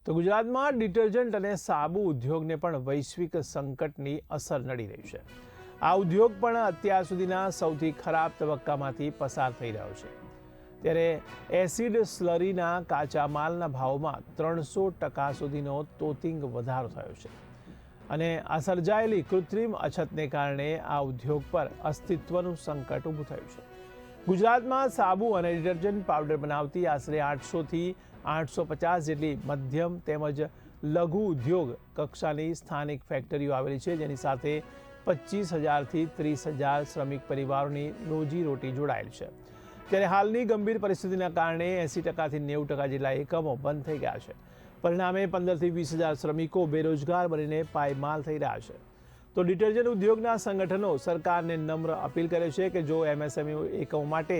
તો ગુજરાતમાં ડિટર્જન્ટ અને સાબુ ઉદ્યોગને પણ વૈશ્વિક સંકટની અસર નડી રહી છે। આ ઉદ્યોગ પણ અત્યાર સુધીના સૌથી ખરાબ તબક્કામાંથી પસાર થઈ રહ્યો છે। ત્યારે એસિડ સ્લરીના કાચા માલના ભાવમાં 300% સુધીનો તોતિંગ વધારો થયો છે અને આ સર્જાયેલી કૃત્રિમ અછતને કારણે આ ઉદ્યોગ પર અસ્તિત્વનું સંકટ ઊભું થયું છે। ગુજરાતમાં સાબુ અને ડિટર્જન્ટ પાવડર બનાવતી આશરે 800થી 850 જેટલી મધ્યમ તેમજ લઘુ ઉદ્યોગ કક્ષાની સ્થાનિક ફેક્ટરીઓ આવેલી છે, જેની સાથે 25,000થી 30,000 શ્રમિક પરિવારોની રોજીરોટી જોડાયેલ છે। ત્યારે હાલની ગંભીર પરિસ્થિતિના કારણે 80%થી 90% જેટલા એકમો બંધ થઈ ગયા છે। પરિણામે 15,000થી 20,000 શ્રમિકો બેરોજગાર બનીને પાયમાલ થઈ રહ્યા છે। તો ડિટર્જન્ટ ઉદ્યોગના સંગઠનો સરકારને નમ્ર અપીલ કરે છે કે જો એમએસએમઈ એકમો માટે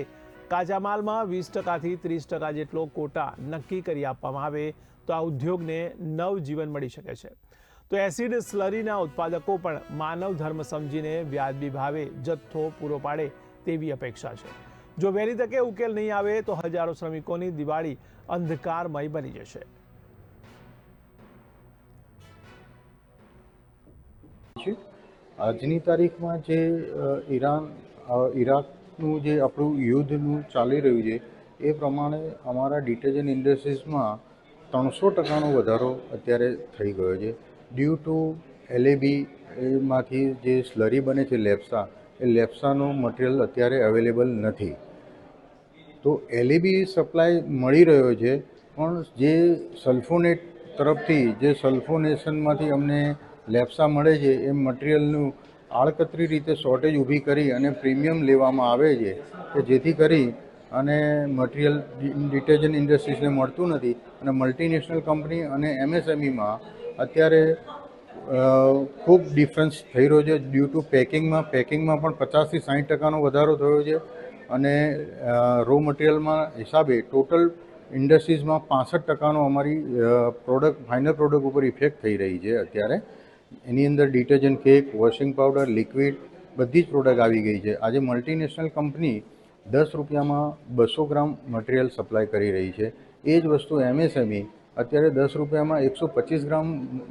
કાચા માલમાં 20%થી 30% જેટલો કોટા નક્કી કરી આપવામાં આવે તો આ ઉદ્યોગને નવજીવન મળી શકે છે। તો એસિડ સ્લરીના ઉત્પાદકો પણ માનવ ધર્મ સમજીને વ્યાજબી ભાવે જથ્થો પૂરો પાડે તેવી અપેક્ષા છે। જો વહેલી તકે ઉકેલ નહીં આવે તો હજારો શ્રમિકોની દિવાળી અંધકારમય બની જશે। આજની તારીખમાં જે ઈરાકનું જે આપણું યુદ્ધનું ચાલી રહ્યું છે એ પ્રમાણે અમારા ડિટર્જન્ટ ઇન્ડસ્ટ્રીઝમાં 300%નો વધારો અત્યારે થઈ ગયો છે। ડ્યુ ટુ એલએબીમાંથી જે સ્લરી બને છે લેપ્સા, એ લેપ્સાનો મટીરિયલ અત્યારે અવેલેબલ નથી। તો એલએબી સપ્લાય મળી રહ્યો છે, પણ જે સલ્ફોનેટ તરફથી જે સલ્ફોનેશનમાંથી અમને લેપ્સા મળે છે એ મટીરિયલનું આડકતરી રીતે શોર્ટેજ ઊભી કરી અને પ્રીમિયમ લેવામાં આવે છે કે જેથી કરી અને મટીરિયલ ડિટર્જન્ટ ઇન્ડસ્ટ્રીઝને મળતું નથી અને મલ્ટીનેશનલ કંપની અને એમએસએમઈમાં અત્યારે ખૂબ ડિફરન્સ થઈ રહ્યો છે। ડ્યુ ટુ પેકિંગમાં પણ 50થી 60%નો વધારો થયો છે અને રો મટીરિયલમાં હિસાબે ટોટલ ઇન્ડસ્ટ્રીઝમાં 65%નો અમારી ફાઇનલ પ્રોડક્ટ ઉપર ઇફેક્ટ થઈ રહી છે અત્યારે। એની અંદર detergent cake, washing powder, liquid બધી જ પ્રોડક્ટ આવી ગઈ છે। આજે મલ્ટીનેશનલ કંપની 10 રૂપિયામાં 200 ગ્રામ મટીરિયલ સપ્લાય કરી રહી છે। એ જ વસ્તુ એમએસએમઈ અત્યારે 10 રૂપિયામાં 125 ગ્રામ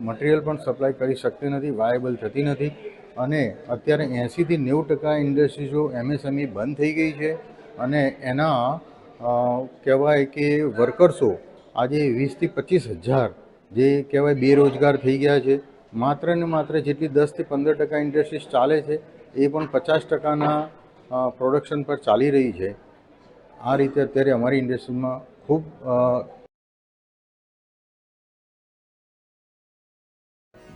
મટીરિયલ પણ સપ્લાય કરી શકતી નથી, વાયેબલ થતી નથી અને અત્યારે 80થી 90% ઇન્ડસ્ટ્રીઝો એમએસએમઈ બંધ થઈ ગઈ છે અને એના કહેવાય કે વર્કર્સો આજે 20થી 25,000 જે કહેવાય બેરોજગાર થઈ ગયા છે। માત્ર ને માત્ર જેટલી 10થી 15% ઇન્ડસ્ટ્રીઝ ચાલે છે એ પણ 50%ના પ્રોડક્શન પર ચાલી રહી છે। આ રીતે અત્યારે અમારી ઇન્ડસ્ટ્રીમાં ખૂબ